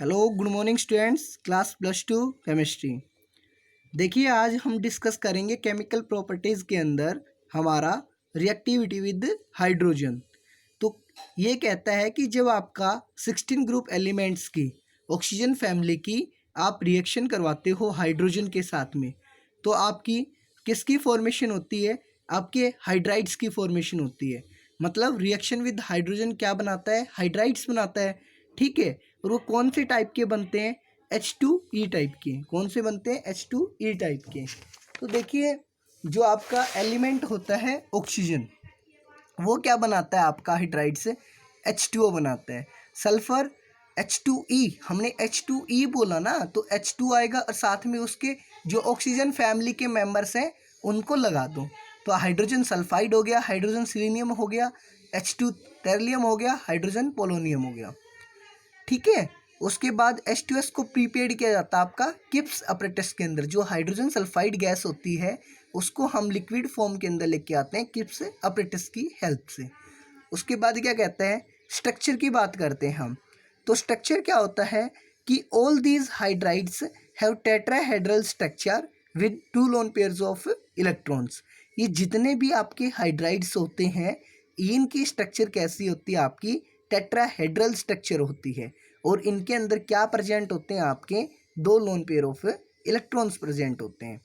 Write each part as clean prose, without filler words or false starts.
Hello good morning students, class +2 chemistry. देखिए, आज हम डिस्कस करेंगे केमिकल प्रॉपर्टीज़ के अंदर हमारा रिएक्टिविटी विद हाइड्रोजन। तो ये कहता है कि जब आपका 16 ग्रुप एलिमेंट्स की ऑक्सीजन फैमिली की आप रिएक्शन करवाते हो हाइड्रोजन के साथ में, तो आपकी किसकी फॉर्मेशन होती है? आपके हाइड्राइड्स की फॉर्मेशन होती है। मतलब रिएक्शन विद हाइड्रोजन क्या बनाता है? हाइड्राइड्स बनाता है। ठीक है। और वो कौन से टाइप के बनते हैं? H2E टाइप के। कौन से बनते हैं? H2E टाइप के। तो देखिए, जो आपका एलिमेंट होता है ऑक्सीजन, वो क्या बनाता है? आपका हाइड्राइड से H2O बनाता है। सल्फर H2E, हमने H2E बोला ना, तो H2 आएगा और साथ में उसके जो ऑक्सीजन फैमिली के मेंबर्स हैं उनको लगा दो, तो हाइड्रोजन सल्फाइड हो गया, हाइड्रोजन सिलीनियम हो गया, H2 टेरिलियम हो गया, हाइड्रोजन पोलोनियम हो गया। ठीक है। उसके बाद H2S को प्रीपेड किया जाता है आपका किप्स अपरेटस के अंदर। जो हाइड्रोजन सल्फाइड गैस होती है उसको हम लिक्विड फॉर्म के अंदर लेके आते हैं किप्स अपरेटस की हेल्प से। उसके बाद क्या कहते हैं? स्ट्रक्चर की बात करते हैं हम। तो स्ट्रक्चर क्या होता है कि all these hydrides have tetrahedral structure with 2 lone pairs of electrons. ये जितने भी आपके हाइड्राइड्स होते हैं, इनकी स्ट्रक्चर कैसी होती है? आपकी टेट्राहेड्रल स्ट्रक्चर होती है। और इनके अंदर क्या प्रेजेंट होते हैं? आपके 2 lone pair of electrons present होते हैं।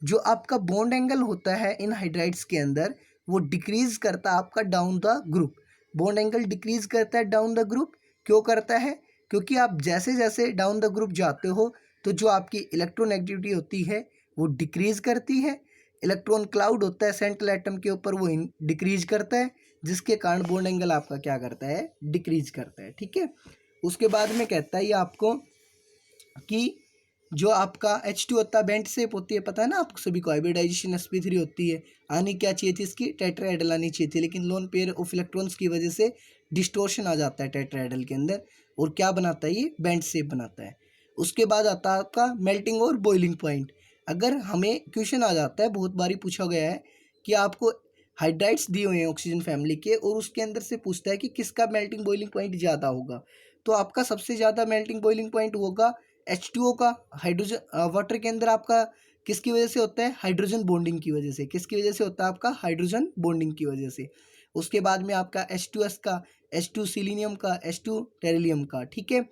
जो आपका बॉन्ड एंगल होता है इन हाइड्राइड्स के अंदर, वो डिक्रीज करता है आपका down the group. Bond angle decrease करता है डाउन द ग्रुप। क्यों करता है? क्योंकि आप जैसे जैसे डाउन द ग्रुप जाते हो तो जो आपकी इलेक्ट्रोनेगेटिविटी होती है वो डिक्रीज करती है। इलेक्ट्रॉन क्लाउड होता है सेंट्रल एटम के ऊपर, वो डिक्रीज करता है, जिसके कारण बॉन्ड एंगल आपका क्या करता है? डिक्रीज करता है। ठीक है। उसके बाद में कहता है ये आपको कि जो आपका H2 होता है बेंट शेप होती है, पता है ना आपको सभी को। हाइब्रिडाइजेशन sp3 होती है। आनी क्या चाहिए थी? इसकी टेट्राहेड्रल आनी चाहिए थी, लेकिन लोन पेयर ऑफ इलेक्ट्रॉन्स की वजह से डिस्टोर्शन आ जाता है टेट्राहेड्रल के अंदर, और क्या बनाता है? ये बेंट शेप बनाता है। उसके बाद आता है आपका मेल्टिंग और बॉइलिंग पॉइंट। अगर हमें क्वेश्चन आ जाता है, बहुत बारी पूछा गया है कि आपको हाइड्राइड्स दिए हुए हैं ऑक्सीजन फैमिली के, और उसके अंदर से पूछता है कि किसका मेल्टिंग बॉइलिंग पॉइंट ज़्यादा होगा, तो आपका सबसे ज़्यादा मेल्टिंग बॉइलिंग पॉइंट होगा H2O का। हाइड्रोजन वाटर के अंदर आपका किसकी वजह से होता है? हाइड्रोजन बॉन्डिंग की वजह से। किसकी वजह से होता है? आपका हाइड्रोजन बॉन्डिंग की वजह से। उसके बाद में आपका H2S का, H2 सिलीनियम का, H2 टेरिलियम का। ठीक है।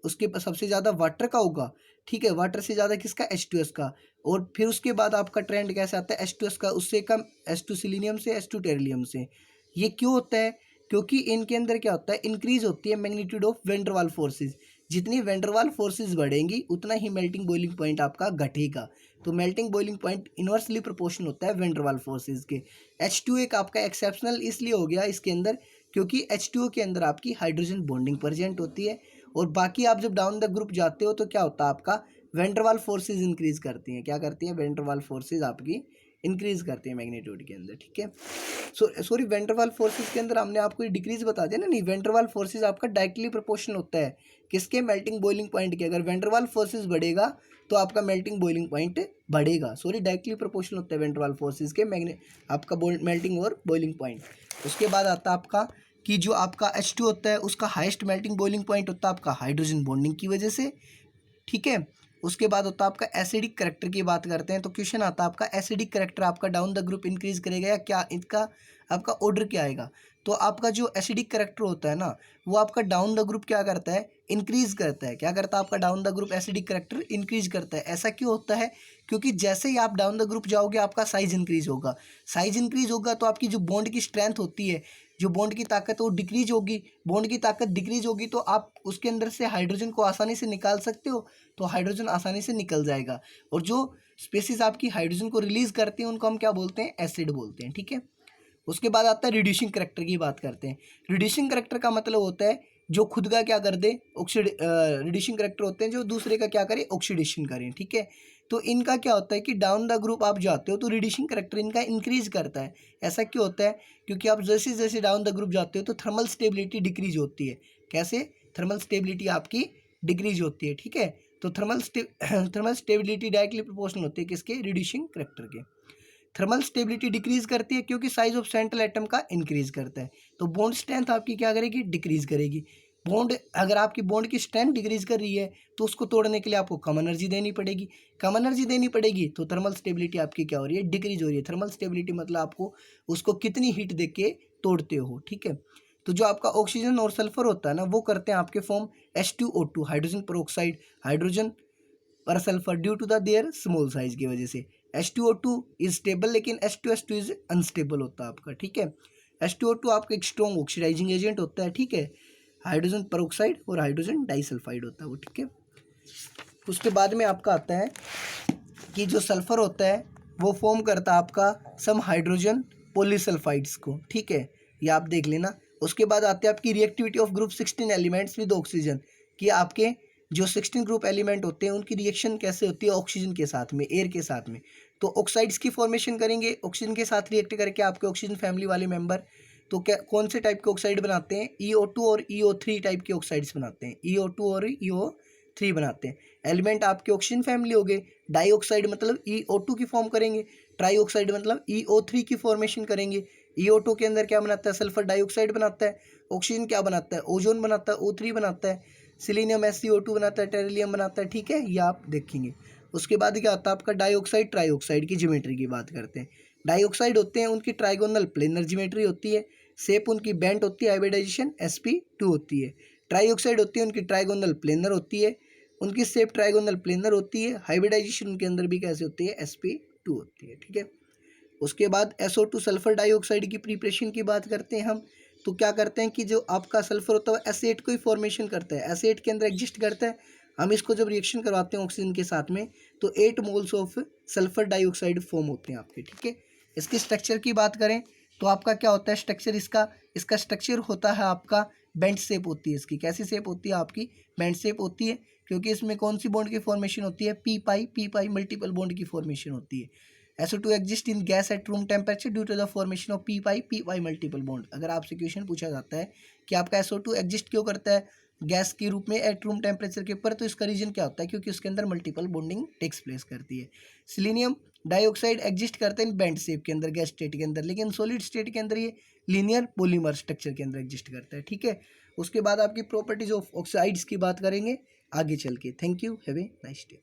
उसके सबसे ज़्यादा वाटर का होगा। ठीक है। वाटर से ज़्यादा किसका? H2S का। और फिर उसके बाद आपका ट्रेंड कैसे आता है? H2S का उससे कम H2 सिलीनियम से, H2 टेरिलियम से। ये क्यों होता है? क्योंकि इनके अंदर क्या होता है? इंक्रीज होती है मैग्नीट्यूड ऑफ वेंडरवाल फोर्सेज। जितनी वेंडरवाल फोर्सेज बढ़ेंगी उतना ही मेल्टिंग बॉइलिंग पॉइंट आपका घटेगा। तो melting boiling point inversely proportional होता है वेंडरवाल फोर्सेज के। H2 एक आपका एक्सेप्शनल इसलिए हो गया इसके अंदर क्योंकि H2O के अंदर आपकी हाइड्रोजन बॉन्डिंग प्रेजेंट होती है। और बाकी आप जब डाउन द ग्रुप जाते हो तो क्या होता है? आपका वेंडरवाल फोर्सेज इंक्रीज करती हैं। क्या करती हैं? वेंडरवाल फोर्सेज आपकी इंक्रीज करती है मैग्नीट्यूड के अंदर। ठीक है। सॉरी, वेंडरवाल फोर्सेज के अंदर हमने आपको डिक्रीज बता दिया ना। नहीं, वेंडरवाल फोर्सेज आपका डायरेक्टली प्रोपोर्शनल होता है किसके? मेल्टिंग बॉइलिंग पॉइंट के। अगर वेंडरवाल फोर्सेज बढ़ेगा तो आपका मेल्टिंग बॉइलिंग पॉइंट बढ़ेगा। सॉरी, डायरेक्टली प्रोपोर्शनल होता है वेंडरवाल फोर्सेज के आपका मेल्टिंग और बॉइलिंग पॉइंट। उसके बाद आता है आपका कि जो आपका H2 होता है उसका हाईएस्ट मेल्टिंग बॉइलिंग पॉइंट होता है आपका हाइड्रोजन बॉन्डिंग की वजह से। ठीक है। उसके बाद होता है आपका एसिडिक करेक्टर की बात करते हैं, तो क्वेश्चन आता है आपका एसिडिक करेक्टर आपका डाउन द ग्रुप इंक्रीज करेगा या क्या? इसका आपका ऑर्डर क्या आएगा? तो आपका जो एसिडिक करेक्टर होता है ना, वो आपका डाउन द ग्रुप क्या करता है? इंक्रीज करता है। क्या करता है? आपका down the group acidic character increase करता है। ऐसा क्यों होता है? क्योंकि जैसे ही आप डाउन द ग्रुप जाओगे आपका साइज इंक्रीज होगा। साइज इंक्रीज होगा तो आपकी जो बॉन्ड की स्ट्रेंथ होती है, जो बॉन्ड की ताकत है वो डिक्रीज होगी। बॉन्ड की ताकत डिक्रीज होगी तो आप उसके अंदर से हाइड्रोजन को आसानी से निकाल सकते हो, तो हाइड्रोजन आसानी से निकल जाएगा। और जो स्पेसीज आपकी हाइड्रोजन को रिलीज करती हैं उनको हम क्या बोलते हैं? एसिड बोलते हैं। ठीक है। उसके बाद आता है रिड्यूसिंग करेक्टर की बात करते हैं। रिड्यूसिंग करेक्टर का मतलब होता है जो खुद का क्या कर दे? रिड्यूसिंग करेक्टर होते हैं जो दूसरे का क्या करे? ऑक्सीडेशन करें। ठीक है। तो इनका क्या होता है कि डाउन द ग्रुप आप जाते हो तो रिड्यूसिंग करेक्टर इनका इंक्रीज करता है। ऐसा क्यों होता है? क्योंकि आप जैसे जैसे डाउन द ग्रुप जाते हो तो थर्मल स्टेबिलिटी डिक्रीज होती है। कैसे? थर्मल स्टेबिलिटी आपकी डिक्रीज होती है। ठीक है। तो थर्मल स्टेबिलिटी डायरेक्टली प्रोपोर्शनल होती है किसके? रिड्यूसिंग करेक्टर के। थर्मल स्टेबिलिटी डिक्रीज करती है क्योंकि साइज ऑफ सेंट्रल एटम का इंक्रीज करता है। तो बॉन्ड स्ट्रेंथ आपकी क्या करेगी? डिक्रीज करेगी। बॉन्ड, अगर आपकी बॉन्ड की स्ट्रेंथ डिक्रीज कर रही है तो उसको तोड़ने के लिए आपको कम एनर्जी देनी पड़ेगी। कम एनर्जी देनी पड़ेगी तो थर्मल स्टेबिलिटी आपकी क्या हो रही है, डिक्रीज हो रही है। थर्मल स्टेबिलिटी मतलब आपको उसको कितनी हीट दे के तोड़ते हो, ठीक है। तो जो आपका ऑक्सीजन और सल्फर होता है ना, वो करते हैं आपके form H2O2, hydrogen peroxide, hydrogen per sulphur, due to the their small size की वजह से। H2O2 इज स्टेबल, लेकिन H2S2 इज अनस्टेबल होता है आपका, ठीक है। H2O2 आपका एक स्ट्रॉन्ग ऑक्सीडाइजिंग एजेंट होता है, ठीक है। हाइड्रोजन पेरोक्साइड और हाइड्रोजन डाइसल्फाइड होता है वो, ठीक है। उसके बाद में आपका आता है कि जो सल्फर होता है वो फॉर्म करता है आपका सम हाइड्रोजन पॉलीसल्फाइड्स को, ठीक है, ये आप देख लेना। उसके बाद आते हैं आपकी reactivity of group 16 elements with oxygen, कि आपके जो 16 ग्रुप एलिमेंट होते हैं उनकी रिएक्शन कैसे होती है ऑक्सीजन के साथ में, एयर के साथ में। तो ऑक्साइड्स की फॉर्मेशन करेंगे ऑक्सीजन के साथ रिएक्ट करके आपके ऑक्सीजन फैमिली वाले मेंबर। तो क्या कौन से टाइप के ऑक्साइड बनाते हैं, EO2 और EO3 टाइप के ऑक्साइड्स बनाते हैं, EO2 और EO3 बनाते हैं। एलिमेंट आपके ऑक्सीजन फैमिली हो गए। डाइऑक्साइड मतलब EO2 की फॉर्म करेंगे, ट्राइऑक्साइड मतलब EO3 की फॉर्मेशन करेंगे। EO2 के अंदर क्या बनाता है, सल्फर डाइऑक्साइड बनाता है। ऑक्सीजन क्या बनाता है, ओजोन बनाता है, O3 बनाता है। सिलीनियम SiO2 बनाता है, टेरिलियम बनाता है, ठीक है, ये आप देखेंगे। उसके बाद क्या आता है आपका डाइऑक्साइड, ट्राइऑक्साइड की ज्योमेट्री की बात करते हैं। डाइऑक्साइड होते हैं उनकी ट्राइगोनल प्लेनर ज्योमेट्री होती है, शेप उनकी बेंट होती है, हाइब्रिडाइजेशन sp2 होती है। ट्राइऑक्साइड होती है उनकी ट्राइगोनल प्लेनर होती है, उनकी शेप ट्राइगोनल प्लेनर होती है, हाइब्रिडाइजेशन उनके अंदर भी कैसे होती है, sp2 होती है, ठीक है। उसके बाद SO2 सल्फर डाइऑक्साइड की प्रिपरेशन की बात करते हैं हम। तो क्या करते हैं कि जो आपका सल्फर होता है एसेट को ही फॉर्मेशन करता है, एसेट के अंदर एग्जिस्ट करता है। हम इसको जब रिएक्शन करवाते हैं ऑक्सीजन के साथ में तो 8 moles of sulphur dioxide form होते हैं आपके, ठीक है। इसके स्ट्रक्चर की बात करें तो आपका क्या होता है स्ट्रक्चर, इसका इसका स्ट्रक्चर होता है आपका बेंट शेप होती है इसकी। कैसी शेप होती है आपकी, बेंट शेप होती है, क्योंकि इसमें कौन सी बॉन्ड की फॉर्मेशन होती है, पी पाई मल्टीपल बॉन्ड की फॉर्मेशन होती है। SO2 exist in gas at room temperature due to the formation of p pi multiple bond। अगर आपसे क्वेश्चन पूछा जाता है कि आपका SO2 एग्जिस्ट क्यों करता है गैस के रूप में एट रूम टेम्परेचर के ऊपर, तो इसका रीजन क्या होता है, क्योंकि उसके अंदर मल्टीपल बॉन्डिंग टेक्स प्लेस करती है। सिलीनियम डाइऑक्साइड एग्जिस्ट करते हैं बेंट शेप के अंदर गैस स्टेट के अंदर, लेकिन सॉलिड स्टेट के अंदर ये लीनियर पॉलीमर स्ट्रक्चर के अंदर एग्जिस्ट करता है, ठीक है। उसके बाद आपकी प्रॉपर्टीज ऑफ ऑक्साइड्स की बात करेंगे आगे चल के। Thank you, have a nice day.